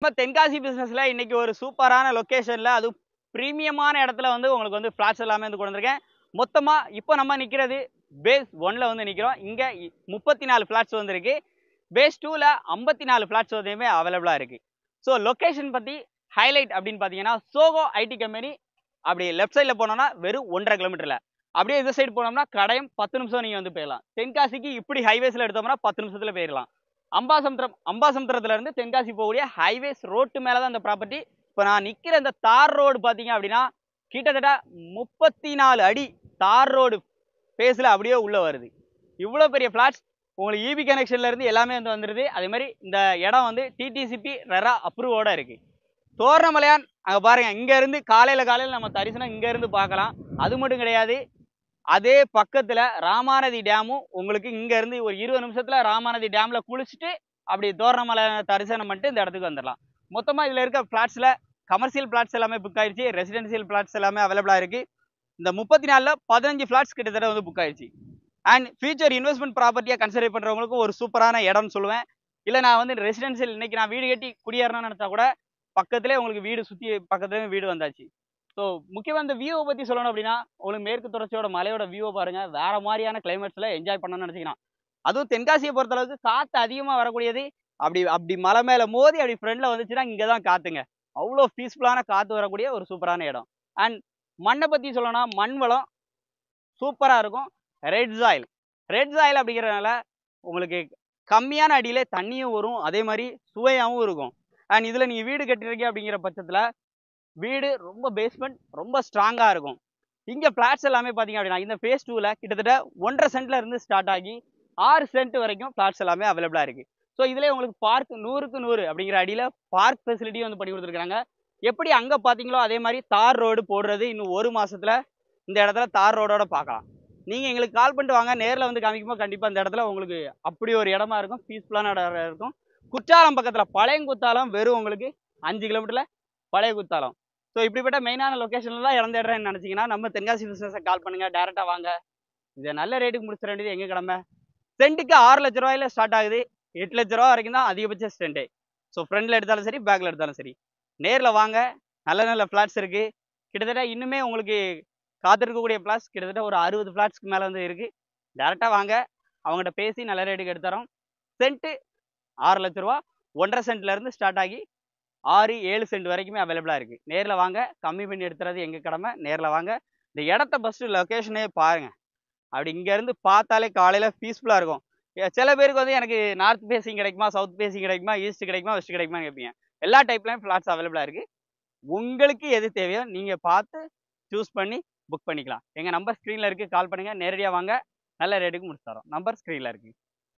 நம்ம தென்காசி பிசினஸ்ல இன்னைக்கு ஒரு சூப்பரான லொகேஷன்ல அது பிரீமியமான இடத்துல வந்து உங்களுக்கு வந்து ஃபிளாட்ஸ் எல்லாமே வந்து கொண்டு வந்திருக்கேன். மொத்தமா இப்போ நம்ம நிக்கிறது பேஸ் 1ல வந்து நிக்கிறோம். இங்க 34 ஃபிளாட்ஸ் வந்திருக்கு. பேஸ் 2ல 54 ஃபிளாட்ஸ் வந்துமே அவைலபிளா இருக்கு. ஸோ லொகேஷன் பத்தி ஹைலைட் அப்படின்னு பாத்தீங்கன்னா சோகோ ஐடி கம்பெனி அப்படி லெஃப்ட் சைட்ல போனோம்னா வெறும் 1.5 கிலோமீட்டர்ல, அப்படியே இந்த சைடு போனோம்னா கடையம் 10 நிமிஷம் நீங்க வந்து போயிடலாம். தென்காசிக்கு இப்படி ஹைவேஸ்ல எடுத்தோம்னா 10 நிமிஷத்துல போயிடலாம். அம்பாசமுத்திரத்துல இருந்து தென்காசி போகக்கூடிய ஹைவேஸ் ரோட்டு மேலதான் இந்த ப்ராப்பர்ட்டி. இப்போ நான் நிக்கிற இந்த தார் ரோடு பாத்தீங்க அப்படின்னா கிட்டத்தட்ட 34 அடி தார் ரோடு பேஸ்ல அப்படியே உள்ள வருது. இவ்வளவு பெரிய பிளாட்ஸ் உங்களுக்கு இபி கனெக்ஷன்ல இருந்து எல்லாமே வந்து வந்துருது. அதே மாதிரி இந்த இடம் வந்து டிடிசிபி ரெரா அப்ரூவோட இருக்கு. தோரணமலையான் அங்க பாருங்க, இங்க இருந்து காலையில நம்ம தரிசனம் இங்க இருந்து பார்க்கலாம். அது மட்டும் கிடையாது, அதே பக்கத்துல ராமாநதி டேமும் உங்களுக்கு இங்க இருந்து ஒரு 20 நிமிஷத்துல ராமாநதி டேம்ல குளிச்சுட்டு அப்படி தோரணமலை தரிசனம் பண்ணிட்டு இந்த இடத்துக்கு வந்துடலாம். மொத்தமா இதுல இருக்க பிளாட்ஸ்ல கமர்ஷியல் பிளாட்ஸ் எல்லாமே புக் ஆயிடுச்சு, ரெசிடென்சியல் பிளாட்ஸ் எல்லாமே அவைலபிளா இருக்கு. இந்த 34ல 15 பிளாட்ஸ் கிட்டத்தட்ட வந்து புக் ஆயிடுச்சு. அண்ட் ஃபியூச்சர் இன்வெஸ்ட்மெண்ட் ப்ராப்பர்ட்டியா கன்சிடர் பண்றவங்களுக்கு ஒரு சூப்பரான இடம்னு சொல்லுவேன். இல்ல நான் வந்து ரெசிடென்சியல் இன்னைக்கு நான் வீடு கட்டி குடியேறணும்னு நினைச்சா கூட பக்கத்துலேயே உங்களுக்கு வீடு சுத்தி பக்கத்துலேயே வீடு வந்தாச்சு. ஸோ முக்கியமாக இந்த வியூவை பற்றி சொல்லணும் அப்படின்னா உங்களுக்கு மேற்கு தொடர்ச்சியோட மலையோட வியூவை பாருங்க, வேற மாதிரியான கிளைமேட்ஸ்ல என்ஜாய் பண்ணணும்னு நினைச்சீங்கன்னா, அதுவும் தென்காசியை பொறுத்த அளவுக்கு காற்று அதிகமாக வரக்கூடியது. அப்படி அப்படி மலை மேலே மோதி அப்படி ஃப்ரெண்ட்ல வந்துச்சுன்னா இங்கே தான் காத்துங்க. அவ்வளோ பீஸ்ஃபுல்லான காற்று வரக்கூடிய ஒரு சூப்பரான இடம். அண்ட் மண்ணை பற்றி சொல்லணும்னா மண் வளம் சூப்பராக இருக்கும். ரெட் சாயில் அப்படிங்கிறதுனால உங்களுக்கு கம்மியான அடியிலே தண்ணியும் வரும், அதே மாதிரி சுவையாகவும் இருக்கும். அண்ட் இதில் நீங்கள் வீடு கட்டிருக்கீங்க அப்படிங்கிற பட்சத்தில் வீடு ரொம்ப பேஸ்மெண்ட் ரொம்ப ஸ்ட்ராங்காக இருக்கும். இங்கே ஃப்ளாட்ஸ் எல்லாமே பார்த்தீங்க அப்படின்னா இந்த ஃபேஸ் 2ல கிட்டத்தட்ட 1.5 சென்ட்ல இருந்து ஸ்டார்ட் ஆகி 6 சென்ட் வரைக்கும் ஃப்ளாட்ஸ் எல்லாமே அவைலபிளாக இருக்குது. ஸோ இதிலே உங்களுக்கு பார்க் 100க்கு 100 அப்படிங்கிற அடியில் பார்க் ஃபெசிலிட்டி வந்து பண்ணி கொடுத்துருக்காங்க. எப்படி அங்கே பார்த்தீங்களோ அதே மாதிரி தார் ரோடு போடுறது இன்னும் ஒரு மாசத்துல இந்த இடத்துல தார் ரோடோட பார்க்கலாம். நீங்கள் எங்களுக்கு கால் பண்ணிட்டு வாங்க, நேரில் வந்து காமிக்கும்போது கண்டிப்பாக இந்த இடத்துல உங்களுக்கு அப்படி ஒரு இடமா இருக்கும், பீஸ்ஃபுல்லான இடம் இருக்கும். குற்றாலம் பக்கத்தில் பழையங்குத்தாலம் வெறும் உங்களுக்கு 5 கிலோமீட்டர்ல பழைய குத்தாலம். ஸோ இப்படிப்பட்ட மெயினான லொக்கேஷன்லாம் இடம் தேடுறேன்னு நினச்சிங்கன்னா நம்ம தென்காசி பிஸ்னஸை கால் பண்ணுங்க, டேரெக்டாக வாங்க. இதை நல்ல ரேட்டுக்கு முடிச்சிட வேண்டியது எங்கள் கடமை. சென்ட்டுக்கு 6 லட்ச ரூபாயில ஸ்டார்ட் ஆகுது, 8 லட்ச ரூபா வரைக்கும் தான் அதிகபட்ச ஸ்டெண்டே. ஸோ ஃப்ரண்ட்ல எடுத்தாலும் சரி பேக்கில் எடுத்தாலும் சரி நேரில் வாங்க. நல்ல நல்ல ஃப்ளாட்ஸ் இருக்குது. கிட்டத்தட்ட இன்னுமே உங்களுக்கு காத்திருக்கக்கூடிய ஃப்ளாட்ஸ் கிட்டத்தட்ட ஒரு 60 ஃப்ளாட்ஸ்க்கு மேலே வந்து இருக்குது. டேரெக்டாக வாங்க, அவங்ககிட்ட பேசி நல்ல ரேட்டுக்கு எடுத்துறோம். சென்ட்டு 6 லட்ச ரூபா, 1.5 சென்ட்ல இருந்து ஸ்டார்ட் ஆகி 6-7 சென்ட் வரைக்குமே அவைலபிளாக இருக்குது. நேரில் வாங்க, கம்மி பண்ணி எடுத்துறது எங்கள் கடமை. நேரில் வாங்க, இந்த இடத்த ஃபஸ்ட்டு லொக்கேஷனே பாருங்கள். அப்படி இங்கேருந்து பார்த்தாலே காலையில் பீஸ்ஃபுல்லாக இருக்கும். சில பேருக்கு வந்து எனக்கு நார்த் ஃபேஸிங் கிடைக்குமா, சவுத் ஃபேஸிங் கிடைக்குமா, ஈஸ்ட் கிடைக்குமா, வெஸ்ட் கிடைக்குமா கேட்பீங்க. எல்லா டைப்லையும் ஃப்ளாட்ஸ் அவைலபிளாக இருக்குது. உங்களுக்கு எது தேவையோ நீங்கள் பார்த்து சூஸ் பண்ணி புக் பண்ணிக்கலாம். எங்கள் நம்பர் ஸ்க்ரீனில் இருக்குது, கால் பண்ணுங்கள். நேரடியாக வாங்க, நல்ல ரேட்டுக்கு முடிச்சு தரோம். நம்பர் ஸ்க்ரீனில் இருக்குது.